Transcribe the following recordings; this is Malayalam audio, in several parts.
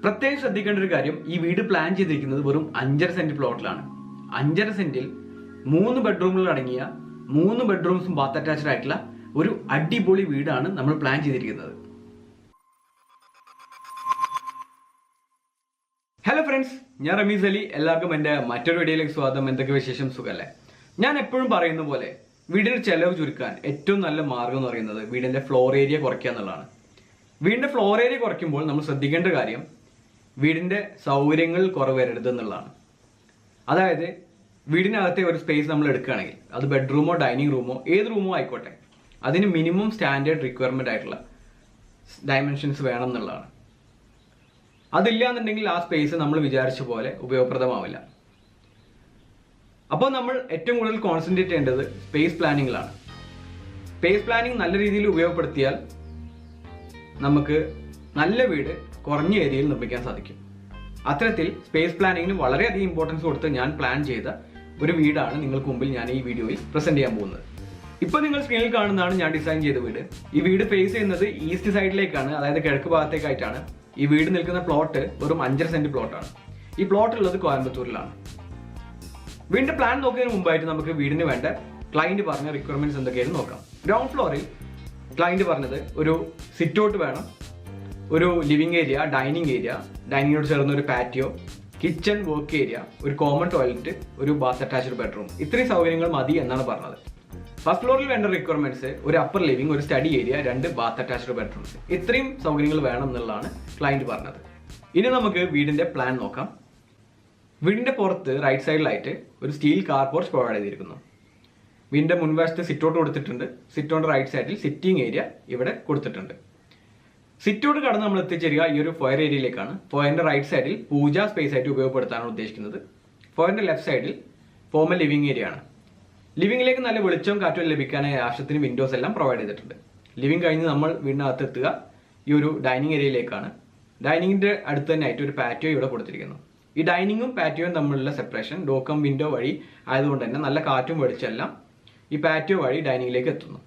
പ്രത്യേകം ശ്രദ്ധിക്കേണ്ട ഒരു കാര്യം, ഈ വീട് പ്ലാൻ ചെയ്തിരിക്കുന്നത് വെറും 5.5 സെന്റ് പ്ലോട്ടിലാണ്. 5.5 സെന്റിൽ 3 ബെഡ്റൂമുകൾ അടങ്ങിയ 3 ബെഡ്റൂംസും ബാത്ത് അറ്റാച്ച്ഡ് ആയിട്ടുള്ള ഒരു അടിപൊളി വീടാണ് നമ്മൾ പ്ലാൻ ചെയ്തിരിക്കുന്നത്. ഹലോ ഫ്രണ്ട്സ്, ഞാൻ റമീസ് അലി. എല്ലാവർക്കും എൻ്റെ മറ്റൊരു വീഡിയോയിലേക്ക് സ്വാഗതം. എന്തൊക്കെ വിശേഷം? സുഖല്ലേ? ഞാൻ എപ്പോഴും പറയുന്ന പോലെ വീടിന്റെ ചെലവ് ചുരുക്കാൻ ഏറ്റവും നല്ല മാർഗം എന്ന് പറയുന്നത് വീടിന്റെ ഫ്ലോർ ഏരിയ കുറയ്ക്കുക എന്നുള്ളതാണ്. വീടിന്റെ ഫ്ലോർ ഏരിയ കുറയ്ക്കുമ്പോൾ നമ്മൾ ശ്രദ്ധിക്കേണ്ട കാര്യം വീടിന്റെ സൗകര്യങ്ങൾ കുറവ് വരരുത് എന്നുള്ളതാണ്. അതായത് വീടിനകത്തെ ഒരു സ്പേസ് നമ്മൾ എടുക്കുകയാണെങ്കിൽ അത് ബെഡ്റൂമോ ഡൈനിങ് റൂമോ ഏത് റൂമോ ആയിക്കോട്ടെ, അതിന് മിനിമം സ്റ്റാൻഡേർഡ് റിക്വയർമെന്റ് ആയിട്ടുള്ള ഡയമെൻഷൻസ് വേണം എന്നുള്ളതാണ്. അതില്ല എന്നുണ്ടെങ്കിൽ ആ സ്പേസ് നമ്മൾ വിചാരിച്ച പോലെ ഉപയോഗപ്രദമാവില്ല. അപ്പോൾ നമ്മൾ ഏറ്റവും കൂടുതൽ കോൺസെൻട്രേറ്റ് ചെയ്യേണ്ടത് സ്പേസ് പ്ലാനിങ്ങിലാണ്. സ്പേസ് പ്ലാനിങ് നല്ല രീതിയിൽ ഉപയോഗപ്പെടുത്തിയാൽ നമുക്ക് നല്ല വീട് കുറഞ്ഞ ഏരിയയിൽ നിർമ്മിക്കാൻ സാധിക്കും. അത്തരത്തിൽ സ്പേസ് പ്ലാനിങ്ങിന് വളരെയധികം ഇമ്പോർട്ടൻസ് കൊടുത്ത് ഞാൻ പ്ലാൻ ചെയ്ത ഒരു വീടാണ് നിങ്ങൾക്ക് മുമ്പിൽ ഞാൻ ഈ വീഡിയോയിൽ പ്രസന്റ് ചെയ്യാൻ പോകുന്നത്. ഇപ്പോൾ നിങ്ങൾ സ്ക്രീനിൽ കാണുന്നതാണ് ഞാൻ ഡിസൈൻ ചെയ്ത വീട്. ഈ വീട് ഫേസ് ചെയ്യുന്നത് ഈസ്റ്റ് സൈഡിലേക്കാണ്, അതായത് കിഴക്ക് ഭാഗത്തേക്കായിട്ടാണ്. ഈ വീട് നിൽക്കുന്ന പ്ലോട്ട് വെറും 5.5 സെന്റ് പ്ലോട്ടാണ്. ഈ പ്ലോട്ട് ഉള്ളത് കോയമ്പത്തൂരിലാണ്. വീടിന്റെ പ്ലാൻ നോക്കുന്നതിന് മുമ്പായിട്ട് നമുക്ക് വീടിന് വേണ്ട ക്ലയന്റ് പറഞ്ഞ റിക്വയർമെന്റ്സ് എന്തൊക്കെയാണെന്ന് നോക്കാം. ഗ്രൗണ്ട് ഫ്ലോറിൽ ക്ലയന്റ് പറഞ്ഞത് ഒരു സിറ്റ് ഔട്ട് വേണം, ഒരു ലിവിംഗ് ഏരിയ, ഡൈനിങ് ഏരിയ, ഡൈനിങ്ങിനോട് ചേർന്ന ഒരു പാറ്റിയോ, കിച്ചൺ, വർക്ക് ഏരിയ, ഒരു കോമൺ ടോയ്ലറ്റ്, ഒരു ബാത്ത് അറ്റാച്ച്ഡ് ബെഡ്റൂം, ഇത്രയും സൗകര്യങ്ങൾ മതി എന്നാണ് പറഞ്ഞത്. ഫസ്റ്റ് ഫ്ലോറിൽ വേണ്ട റിക്വയർമെന്റ്സ് ഒരു അപ്പർ ലിവിംഗ്, ഒരു study area, 2 bath attached bedrooms, ഇത്രയും സൗകര്യങ്ങൾ വേണം എന്നുള്ളതാണ് ക്ലയന്റ് പറഞ്ഞത്. ഇനി നമുക്ക് വീടിന്റെ പ്ലാൻ നോക്കാം. വീടിന്റെ പുറത്ത് റൈറ്റ് സൈഡിലായിട്ട് ഒരു സ്റ്റീൽ കാർ പോർച്ച് പ്രൊവൈഡ് ചെയ്തിരിക്കുന്നു. വീടിന്റെ മുൻവശത്ത് സിറ്റ് ഔട്ട് കൊടുത്തിട്ടുണ്ട്. സിറ്റ് ഔട്ട് റൈറ്റ് സൈഡിൽ സിറ്റിംഗ് ഏരിയ ഇവിടെ കൊടുത്തിട്ടുണ്ട്. സിറ്റ് ഔട്ട് കടന്ന് നമ്മൾ എത്തിച്ചേരുക ഈ ഒരു ഫോയർ ഏരിയയിലേക്കാണ്. ഫോയറിന്റെ റൈറ്റ് സൈഡിൽ പൂജാ സ്പേസ് ആയിട്ട് ഉപയോഗപ്പെടുത്താനാണ് ഉദ്ദേശിക്കുന്നത്. ഫോയറിന്റെ ലെഫ്റ്റ് സൈഡിൽ ഫോമൽ ലിവിംഗ് ഏരിയ ആണ്. ലിവിംഗിലേക്ക് നല്ല വെളിച്ചവും കാറ്റും ലഭിക്കാനായി ആവശ്യത്തിന് വിൻഡോസ് എല്ലാം പ്രൊവൈഡ് ചെയ്തിട്ടുണ്ട്. ലിവിംഗ് കഴിഞ്ഞ് നമ്മൾ വീടിനകത്ത് എത്തുക ഈ ഒരു ഡൈനിങ് ഏരിയയിലേക്കാണ്. ഡൈനിങ്ങിന്റെ അടുത്ത് തന്നെ ആയിട്ട് ഒരു പാറ്റിയോ ഇവിടെ കൊടുത്തിരിക്കുന്നു. ഈ ഡൈനിങ്ങും പാറ്റിയോയും തമ്മിലുള്ള സെപ്പറേഷൻ ഡോക്കം വിൻഡോ വഴി ആയതുകൊണ്ട് തന്നെ നല്ല കാറ്റും വെളിച്ചെല്ലാം ഈ പാറ്റിയോ വഴി ഡൈനിങ്ങിലേക്ക് എത്തുന്നു.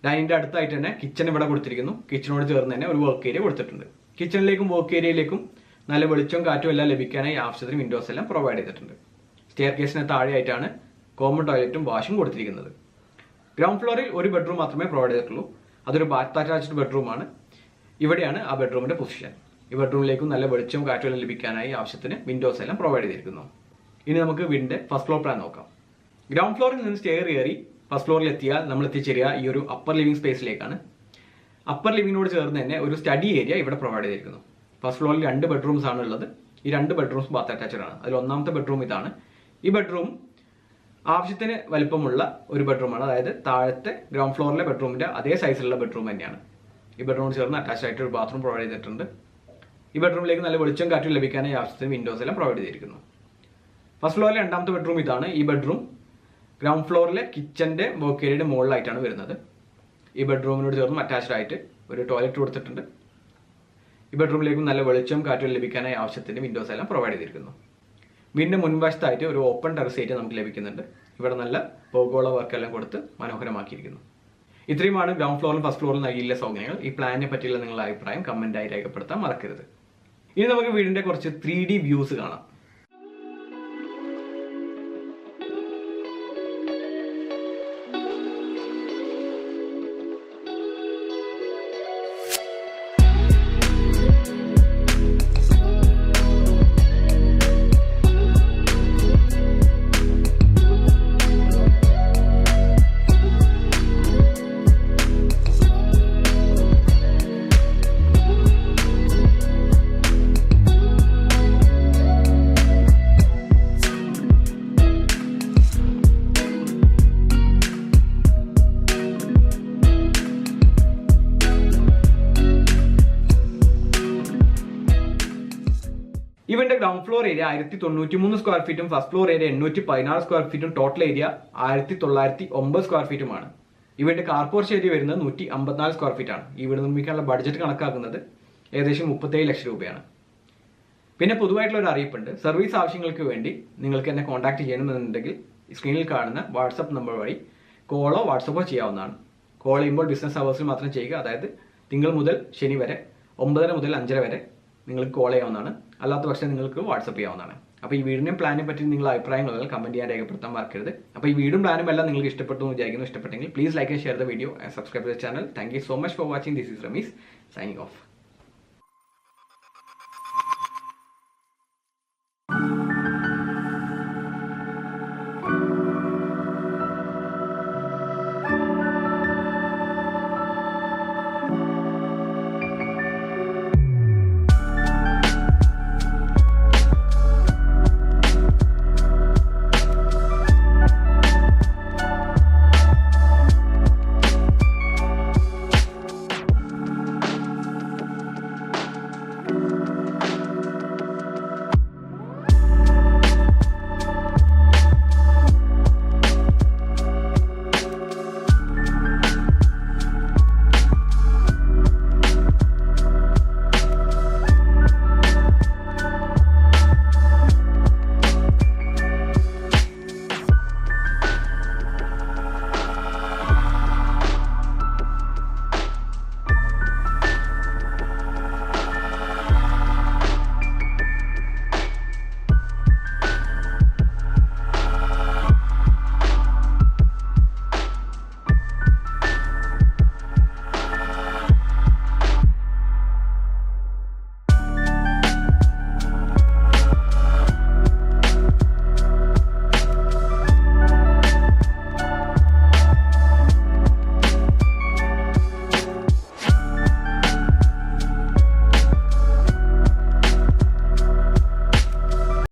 ഡൈനിങ്ങിന്റെ അടുത്തായിട്ട് തന്നെ കിച്ചൺ ഇവിടെ കൊടുത്തിരിക്കുന്നു. കിച്ചണോട് ചേർന്ന് തന്നെ ഒരു വർക്ക് ഏരിയ കൊടുത്തിട്ടുണ്ട്. കിച്ചണിലേക്കും വർക്ക് ഏരിയയിലേക്കും നല്ല വെളിച്ചവും കാറ്റും എല്ലാം ലഭിക്കാനായി ആവശ്യത്തിന് വിൻഡോസ് എല്ലാം പ്രൊവൈഡ് ചെയ്തിട്ടുണ്ട്. സ്റ്റെയർ കേസിന് താഴെയായിട്ടാണ് കോമൺ ടോയ്ലറ്റും വാഷും കൊടുത്തിരിക്കുന്നത്. ഗ്രൗണ്ട് ഫ്ലോറിൽ ഒരു ബെഡ്റൂം മാത്രമേ പ്രൊവൈഡ് ചെയ്തിട്ടുള്ളൂ. അതൊരു ബാത്ത് അറ്റാച്ച്ഡ് ബെഡ്റൂമാണ്. ഇവിടെയാണ് ആ ബെഡ്റൂമിന്റെ പൊസിഷൻ. ഈ ബെഡ്റൂമിലേക്കും നല്ല വെളിച്ചവും കാറ്റും എല്ലാം ലഭിക്കാനായി ആവശ്യത്തിന് വിൻഡോസ് എല്ലാം പ്രൊവൈഡ് ചെയ്തിരിക്കുന്നു. ഇനി നമുക്ക് വീടിന്റെ ഫസ്റ്റ് ഫ്ലോർ പ്ലാൻ നോക്കാം. ഗ്രൗണ്ട് ഫ്ലോറിൽ നിന്ന് സ്റ്റെയർ കയറി ഫസ്റ്റ് ഫ്ലോറിൽ എത്തിയാൽ നമ്മൾ എത്തിച്ചേരുക ഈ ഒരു അപ്പർ ലിവിംഗ് സ്പേസിലേക്കാണ്. അപ്പർ ലിവിങ്ങിനോട് ചേർന്ന് തന്നെ ഒരു സ്റ്റഡി ഏരിയ ഇവിടെ പ്രൊവൈഡ് ചെയ്തിരിക്കുന്നു. ഫസ്റ്റ് ഫ്ലോറിൽ 2 ബെഡ്റൂംസ് ആണ് ഉള്ളത്. ഈ 2 ബെഡ്റൂംസ് ബാത്ത് അറ്റാച്ച്ഡ് ആണ്. അതിൽ ഒന്നാമത്തെ ബെഡ്റൂം ഇതാണ്. ഈ ബെഡ്റൂം ആവശ്യത്തിന് വലിപ്പമുള്ള ഒരു ബെഡ്റൂമാണ്. അതായത് താഴത്തെ ഗ്രൗണ്ട് ഫ്ലോറിലെ ബെഡ്റൂമിന്റെ അതേ സൈസിലുള്ള ബെഡ്റൂം തന്നെയാണ്. ഈ ബെഡ്റൂമിന് ചേർന്ന് അറ്റാച്ച് ആയിട്ട് ഒരു ബാത്റൂം പ്രൊവൈഡ് ചെയ്തിട്ടുണ്ട്. ഈ ബെഡ്റൂമിലേക്ക് നല്ല വെളിച്ചം കാറ്റും ലഭിക്കാനായി ആവശ്യത്തിന് വിൻഡോസ് എല്ലാം പ്രൊവൈഡ് ചെയ്തിരിക്കുന്നു. ഫസ്റ്റ് ഫ്ലോറിലെ രണ്ടാമത്തെ ബെഡ്റൂം ഇതാണ്. ഈ ബെഡ്റൂം ഗ്രൗണ്ട് ഫ്ലോറിലെ കിച്ചന്റെ വർക്ക് ഏരിയയുടെ മുകളിലായിട്ടാണ് വരുന്നത്. ഈ ബെഡ്റൂമിനോട് ചേർന്ന് അറ്റാച്ച്ഡ് ആയിട്ട് ഒരു ടോയ്ലറ്റ് കൊടുത്തിട്ടുണ്ട്. ഈ ബെഡ്റൂമിലേക്കും നല്ല വെളിച്ചം കാറ്റും ലഭിക്കാനായി ആവശ്യത്തിന് വിൻഡോസ് എല്ലാം പ്രൊവൈഡ് ചെയ്തിരിക്കുന്നു. വീടിന്റെ മുൻവശത്തായിട്ട് ഒരു ഓപ്പൺ ടെറസ് ഏരിയ നമുക്ക് ലഭിക്കുന്നുണ്ട്. ഇവിടെ നല്ല പോഗോള വർക്കെല്ലാം കൊടുത്ത് മനോഹരമാക്കിയിരിക്കുന്നു. ഇത്രയുമാണ് ഗ്രൗണ്ട് ഫ്ലോറിലും ഫസ്റ്റ് ഫ്ലോറിലും നൽകിയുള്ള സൗകര്യങ്ങൾ. ഈ പ്ലാനിനെ പറ്റിയുള്ള നിങ്ങളുടെ അഭിപ്രായം കമന്റായി രേഖപ്പെടുത്താൻ മറക്കരുത്. ഇനി നമുക്ക് വീടിന്റെ കുറച്ച് 3D വ്യൂസ് കാണാം. ഇവന്റെ ഗ്രൗണ്ട് ഫ്ലോർ ഏരിയ 1093 സ്ക്വയർ ഫീറ്റും ഫസ്റ്റ് ഫ്ലോർ ഏരിയ 816 സ്ക്വയർ ഫീറ്റും ടോട്ടൽ ഏരിയ 1909 സ്ക്വയർ ഫീറ്റുമാണ്. ഇവന്റെ കാർ പോർച്ച് ഏരിയ വരുന്നത് 154 സ്ക്വയർ ഫീറ്റ് ആണ്. ഈ വീട് നിർമ്മിക്കാനുള്ള ബഡ്ജറ്റ് കണക്കാക്കുന്നത് ഏകദേശം 37 ലക്ഷം രൂപയാണ്. പിന്നെ പൊതുവായിട്ടുള്ള ഒരു അറിയിപ്പുണ്ട്. സർവീസ് ആവശ്യങ്ങൾക്ക് വേണ്ടി നിങ്ങൾക്ക് എന്നെ കോൺടാക്ട് ചെയ്യണമെന്നുണ്ടെങ്കിൽ സ്ക്രീനിൽ കാണുന്ന വാട്സപ്പ് നമ്പർ വഴി കോളോ വാട്സപ്പോ ചെയ്യാവുന്നതാണ്. കോൾ ചെയ്യുമ്പോൾ ബിസിനസ് അവേഴ്സിൽ മാത്രം ചെയ്യുക. അതായത് തിങ്കൾ മുതൽ ശനി വരെ 9:30 മുതൽ 5:30 വരെ നിങ്ങൾക്ക് കോൾ ചെയ്യാവുന്നതാണ്. അല്ലാത്ത പക്ഷേ നിങ്ങൾക്ക് വാട്സപ്പ് ചെയ്യാവുന്നതാണ്. അപ്പോൾ ഈ വീടിനെയും പ്ലാനിനെ പറ്റി നിങ്ങളുടെ അഭിപ്രായങ്ങൾ കമന്റ് ചെയ്യാൻ രേഖപ്പെടുത്താൻ മറക്കരുത്. അപ്പോൾ ഈ വീടും പ്ലാനും എല്ലാം നിങ്ങൾക്ക് ഇഷ്ടപ്പെട്ടു എന്ന് വിചാരിക്കുന്നു. ഇഷ്ടപ്പെട്ടെങ്കിൽ please like and share the video and subscribe to the channel. Thank you so much for watching. This is Rameez signing of.